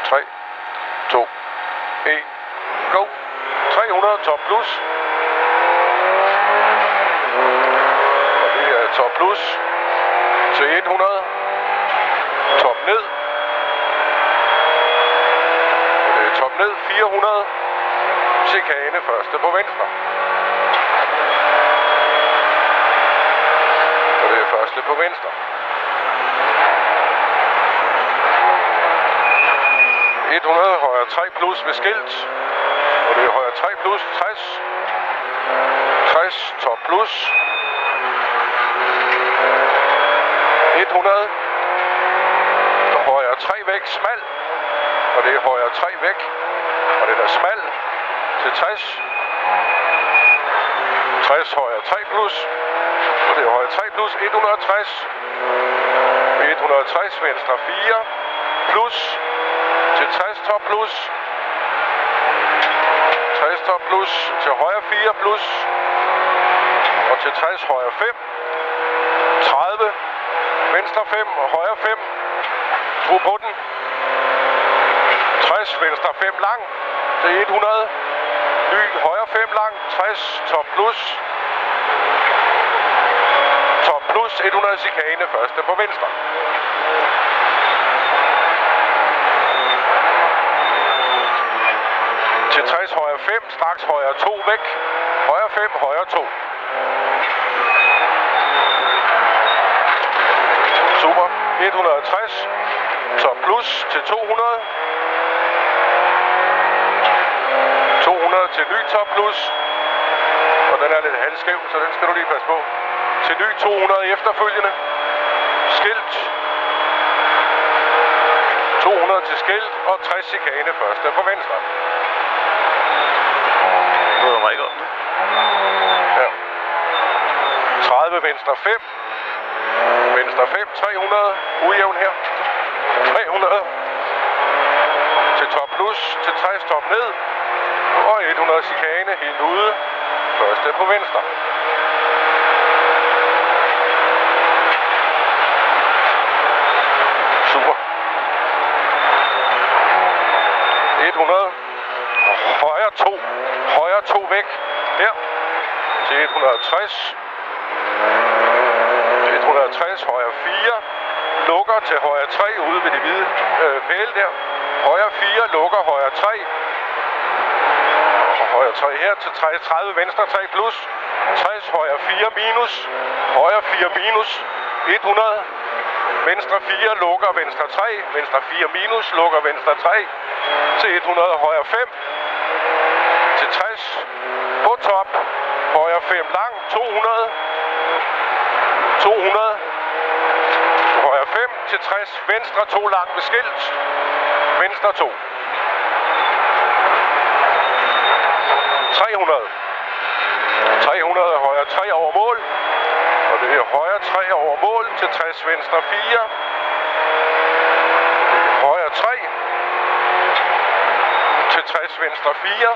3, 2, 1, go. 300 top plus. Og det er top plus til 100. Top ned. Og det er top ned 400. Chikane første på venstre. Og det er første på venstre. 100 højre 3 plus ved skilt. Og det er højre 3 plus 60. 60 top plus. 100. Højre 3 væk smal. Og det er højre 3 væk. Og det er smal til 60. 60 højre 3 plus. Og det er højre 3 plus 160. 160 venstre 4 plus til 60 top plus. 60 top plus til højre 4 plus. Og til 60 højre 5. 30 venstre 5 og højre 5. Skru på den. 60 venstre 5 lang til 100. Ny højre 5 lang. 60 top plus. Top plus 100 chikane første på venstre. Til 60 højre 5, straks højre 2 væk. Højre 5, højre 2. Super. 160. Top plus til 200. 200 til ny top plus. Og den er lidt halvskæv, så den skal du lige passe på. Til ny 200 efterfølgende. Skilt. 200 til skilt og 60 chikane første på venstre. Det var meget godt. Ja. 30 venstre 5. Venstre 5, 300. Ujævn her. 300. Til top plus, til 60 top ned. Og 100 chikane helt ude. Første på venstre. Super. 100. Højre 2. Højre 2 væk. Her. Til 160. 160. Højre 4. Lukker til højre 3 ude ved de hvide pæle der. Højre 4. Lukker højre 3. Og højre 3 her til 30 venstre 3 plus. 60 højre 4 minus. Højre 4 minus. 100. Venstre 4 lukker venstre 3. Venstre 4 minus lukker venstre 3. Til 100 højre 5. Til 60. På top. Højre 5 lang. 200. 200. Højre 5 til 60. Venstre 2 lang ved skilt. Venstre 2. 300. 300 højre 3 over mål. Og det er højre 3 over mål til 60 venstre 4. Højre 3 til 60 venstre 4.